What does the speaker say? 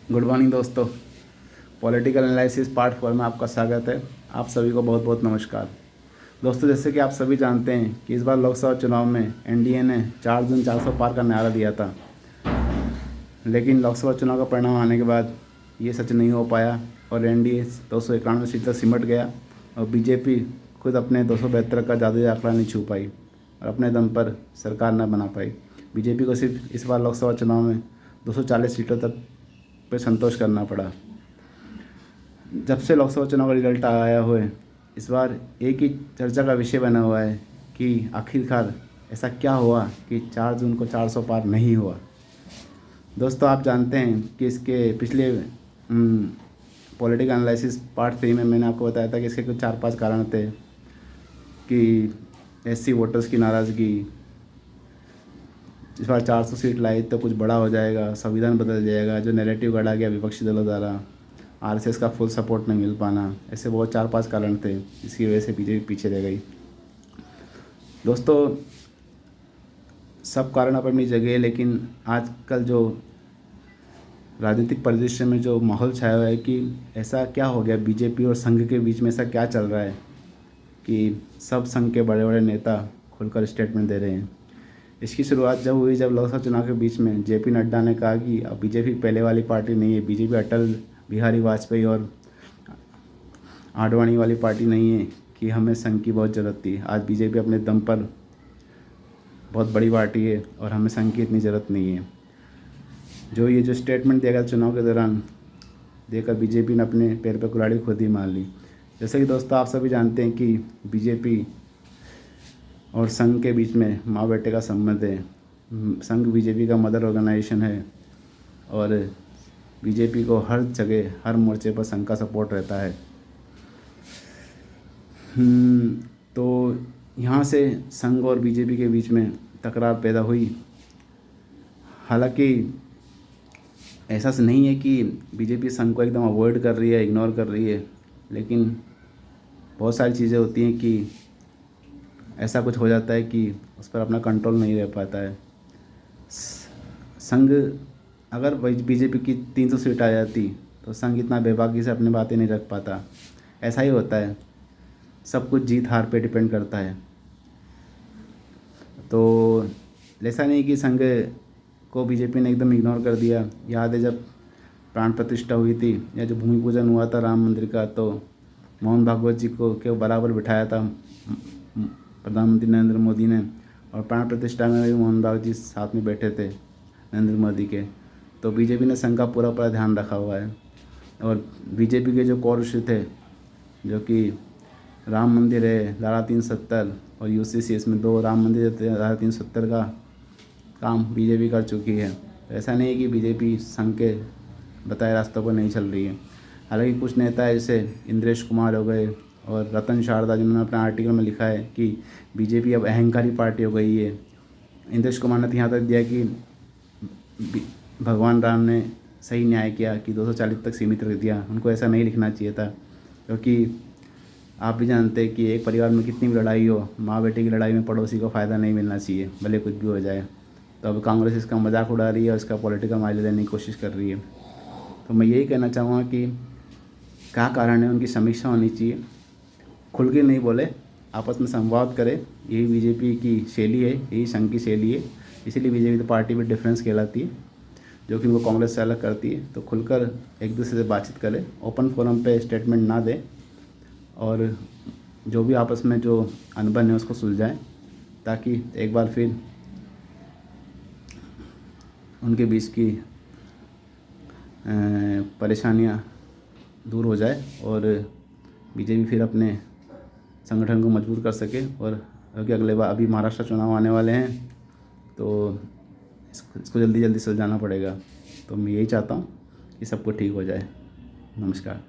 Good morning दोस्तों। Political analysis part 4 में आपका स्वागत है। आप सभी को बहुत बहुत नमस्कार। दोस्तों, जैसे कि आप सभी जानते हैं कि इस बार लोकसभा चुनाव में एनडीए ने 4 जून 400 पार का नारा दिया था, लेकिन लोकसभा चुनाव का परिणाम आने के बाद ये सच नहीं हो पाया और एनडीए 291 सीट तक सिमट गया और बीजेपी खुद अपने 272 का जादुई आंकड़ा नहीं छू पाई और अपने दम पर सरकार न बना पाई। बीजेपी को सिर्फ इस बार लोकसभा चुनाव में 240 सीटों तक पे संतोष करना पड़ा। जब से लोकसभा चुनाव का रिजल्ट आया हुआ है, इस बार एक ही चर्चा का विषय बना हुआ है कि आखिरकार ऐसा क्या हुआ कि 4 जून को 400 पार नहीं हुआ। दोस्तों, आप जानते हैं कि इसके पिछले पॉलिटिकल एनालिसिस पार्ट 3 में मैंने आपको बताया था कि इसके कुछ 4-5 कारण थे कि एससी वोटर्स की नाराज़गी, इस बार 400 सीट लाई तो कुछ बड़ा हो जाएगा, संविधान बदल जाएगा, जो नैरेटिव गढ़ा गया विपक्षी दलों द्वारा, आरएसएस का फुल सपोर्ट नहीं मिल पाना, ऐसे बहुत 4-5 कारण थे जिसकी वजह से बीजेपी पीछे रह गई। दोस्तों, सब कारण अपनी जगह है, लेकिन आजकल जो राजनीतिक परिदृश्य में जो माहौल छाया हुआ है कि ऐसा क्या हो गया बीजेपी और संघ के बीच में, ऐसा क्या चल रहा है कि सब संघ के बड़े बड़े नेता खुलकर स्टेटमेंट दे रहे हैं। इसकी शुरुआत जब हुई, जब लोकसभा चुनाव के बीच में जेपी नड्डा ने कहा कि अब बीजेपी पहले वाली पार्टी नहीं है, बीजेपी अटल बिहारी वाजपेयी और आडवाणी वाली पार्टी नहीं है कि हमें संघ की बहुत ज़रूरत थी। आज बीजेपी अपने दम पर बहुत बड़ी पार्टी है और हमें संघ की इतनी ज़रूरत नहीं है। जो स्टेटमेंट दिया गया चुनाव के दौरान देकर बीजेपी ने अपने पैर पर कुल्हाड़ी खुद ही मार ली। जैसे कि दोस्तों, आप सभी जानते हैं कि बीजेपी और संघ के बीच में माँ बेटे का संबंध है। संघ बीजेपी का मदर ऑर्गेनाइजेशन है और बीजेपी को हर जगह हर मोर्चे पर संघ का सपोर्ट रहता है। तो यहाँ से संघ और बीजेपी के बीच में तकरार पैदा हुई। हालांकि ऐसा नहीं है कि बीजेपी संघ को एकदम अवॉइड कर रही है, इग्नोर कर रही है, लेकिन बहुत सारी चीज़ें होती हैं कि ऐसा कुछ हो जाता है कि उस पर अपना कंट्रोल नहीं रह पाता है। संघ अगर बीजेपी की 300 सीट आ जाती तो संघ इतना बेबाकी से अपनी बातें नहीं रख पाता। ऐसा ही होता है, सब कुछ जीत हार पे डिपेंड करता है। तो ऐसा नहीं कि संघ को बीजेपी ने एकदम इग्नोर कर दिया। याद है जब प्राण प्रतिष्ठा हुई थी या जो भूमि पूजन हुआ था राम मंदिर का, तो मोहन भागवत जी को के बराबर बिठाया था प्रधानमंत्री नरेंद्र मोदी ने, और प्राण प्रतिष्ठा में भी मोहन भागवत जी साथ में बैठे थे नरेंद्र मोदी के। तो बीजेपी ने संघ का पूरा ध्यान रखा हुआ है। और बीजेपी के जो कोर इशू थे, जो कि राम मंदिर है, धारा 370 और यूसीसी, इसमें 2 राम मंदिर धारा 370 का काम बीजेपी कर चुकी है। ऐसा नहीं है कि बीजेपी संघ के बताए रास्तों पर नहीं चल रही है। हालांकि कुछ नेता जैसे इंद्रेश कुमार हो गए और रतन शारदा, जिन्होंने अपने आर्टिकल में लिखा है कि बीजेपी अब अहंकारी पार्टी हो गई है। इंद्रेश कुमार ने यहाँ तक दिया कि भगवान राम ने सही न्याय किया कि 240 तक सीमित रख दिया। उनको ऐसा नहीं लिखना चाहिए था, क्योंकि आप भी जानते हैं कि एक परिवार में कितनी भी लड़ाई हो, माँ बेटे की लड़ाई में पड़ोसी को फ़ायदा नहीं मिलना चाहिए, भले कुछ भी हो जाए। तो अब कांग्रेस इसका मजाक उड़ा रही है और इसका पॉलिटिकल माइलेज लेने की कोशिश कर रही है। तो मैं यही कहना चाहूँगा कि क्या कारण है, उनकी समीक्षा होनी चाहिए। खुल के नहीं बोले, आपस में संवाद करें। यही बीजेपी की शैली है, यही संघ की शैली है। इसीलिए बीजेपी तो पार्टी में डिफरेंस कहलाती है, जो कि वो कांग्रेस से अलग करती है। तो खुलकर एक दूसरे से बातचीत करें, ओपन फोरम पे स्टेटमेंट ना दें और जो भी आपस में जो अनबन है उसको सुलझाएं, ताकि एक बार फिर उनके बीच की परेशानियां दूर हो जाए और बीजेपी फिर अपने संगठन को मजबूत कर सके। और क्योंकि अगले बार अभी महाराष्ट्र चुनाव आने वाले हैं, तो इसको जल्दी सुलझाना पड़ेगा। तो मैं यही चाहता हूँ कि सब कुछ ठीक हो जाए। नमस्कार।